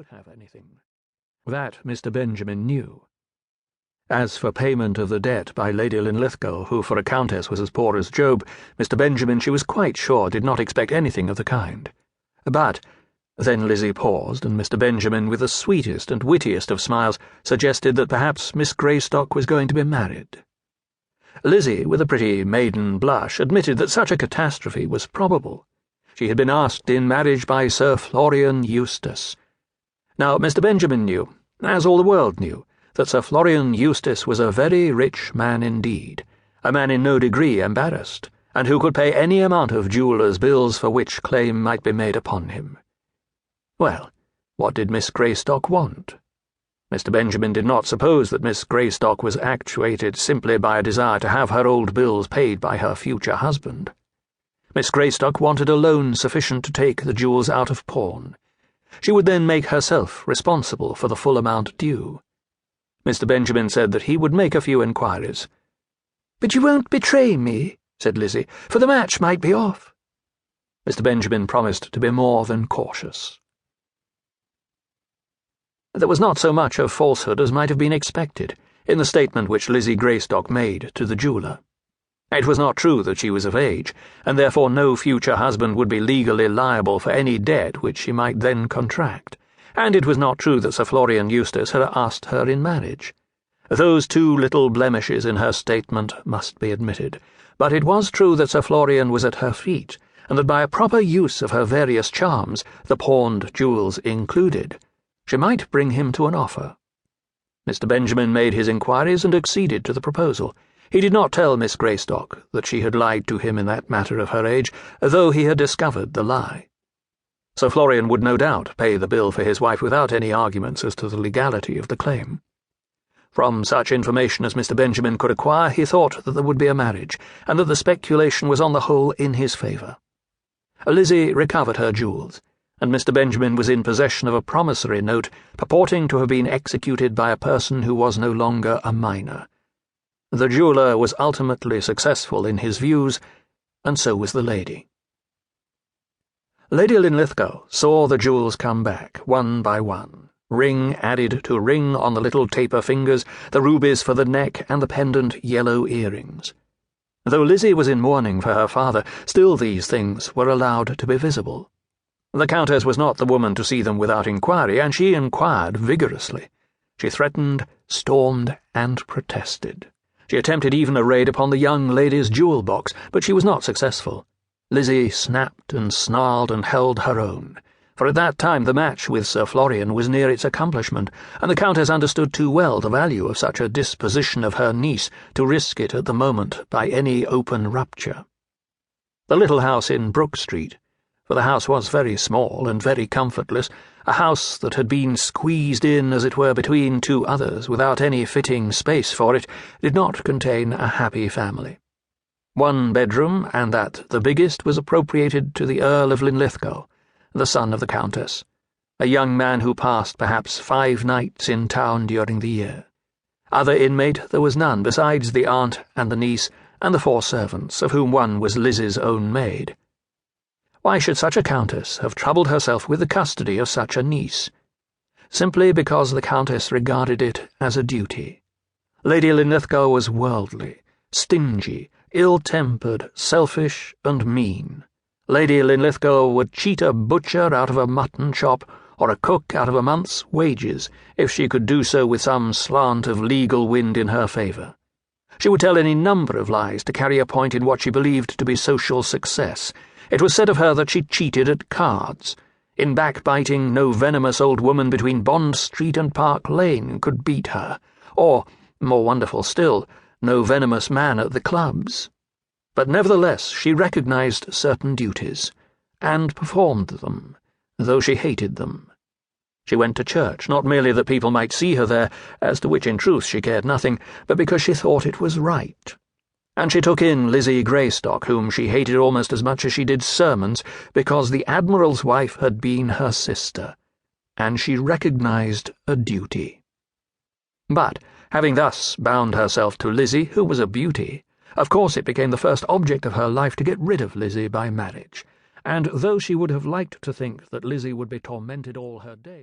would have anything. That Mr. Benjamin knew. As for payment of the debt by Lady Linlithgow, who for a countess was as poor as Job, Mr. Benjamin, she was quite sure, did not expect anything of the kind. But then Lizzie paused, and Mr. Benjamin, with the sweetest and wittiest of smiles, suggested that perhaps Miss Greystock was going to be married. Lizzie, with a pretty maiden blush, admitted that such a catastrophe was probable. She had been asked in marriage by Sir Florian Eustace. Now, Mr. Benjamin knew, as all the world knew, that Sir Florian Eustace was a very rich man indeed, a man in no degree embarrassed, and who could pay any amount of jewellers' bills for which claim might be made upon him. Well, what did Miss Greystock want? Mr. Benjamin did not suppose that Miss Greystock was actuated simply by a desire to have her old bills paid by her future husband. Miss Greystock wanted a loan sufficient to take the jewels out of pawn. She would then make herself responsible for the full amount due. Mr. Benjamin said that he would make a few inquiries. "But you won't betray me," said Lizzie, "for the match might be off." Mr. Benjamin promised to be more than cautious. There was not so much of falsehood as might have been expected in the statement which Lizzie Greystock made to the jeweller. It was not true that she was of age, and therefore no future husband would be legally liable for any debt which she might then contract, and it was not true that Sir Florian Eustace had asked her in marriage. Those two little blemishes in her statement must be admitted, but it was true that Sir Florian was at her feet, and that by a proper use of her various charms, the pawned jewels included, she might bring him to an offer. Mr. Benjamin made his inquiries and acceded to the proposal. He did not tell Miss Greystock that she had lied to him in that matter of her age, though he had discovered the lie. Sir Florian would no doubt pay the bill for his wife without any arguments as to the legality of the claim. From such information as Mr. Benjamin could acquire, he thought that there would be a marriage, and that the speculation was on the whole in his favour. Lizzie recovered her jewels, and Mr. Benjamin was in possession of a promissory note purporting to have been executed by a person who was no longer a minor. The jeweller was ultimately successful in his views, and so was the lady. Lady Linlithgow saw the jewels come back, one by one, ring added to ring on the little taper fingers, the rubies for the neck, and the pendant yellow earrings. Though Lizzie was in mourning for her father, still these things were allowed to be visible. The Countess was not the woman to see them without inquiry, and she inquired vigorously. She threatened, stormed, and protested. She attempted even a raid upon the young lady's jewel box, but she was not successful. Lizzie snapped and snarled and held her own, for at that time the match with Sir Florian was near its accomplishment, and the Countess understood too well the value of such a disposition of her niece to risk it at the moment by any open rupture. The little house in Brook Street, for the house was very small and very comfortless, a house that had been squeezed in, as it were, between two others, without any fitting space for it, did not contain a happy family. One bedroom, and that the biggest, was appropriated to the Earl of Linlithgow, the son of the Countess, a young man who passed perhaps 5 nights in town during the year. Other inmate there was none, besides the aunt and the niece and the 4 servants, of whom one was Lizzie's own maid. Why should such a countess have troubled herself with the custody of such a niece? Simply because the Countess regarded it as a duty. Lady Linlithgow was worldly, stingy, ill-tempered, selfish, and mean. Lady Linlithgow would cheat a butcher out of a mutton chop, or a cook out of a month's wages, if she could do so with some slant of legal wind in her favour. She would tell any number of lies to carry a point in what she believed to be social success. It was said of her that she cheated at cards. In backbiting, no venomous old woman between Bond Street and Park Lane could beat her, or, more wonderful still, no venomous man at the clubs. But nevertheless she recognized certain duties, and performed them, though she hated them. She went to church, not merely that people might see her there, as to which in truth she cared nothing, but because she thought it was right. And she took in Lizzie Greystock, whom she hated almost as much as she did sermons, because the Admiral's wife had been her sister, and she recognized a duty. But, having thus bound herself to Lizzie, who was a beauty, of course it became the first object of her life to get rid of Lizzie by marriage, and though she would have liked to think that Lizzie would be tormented all her days,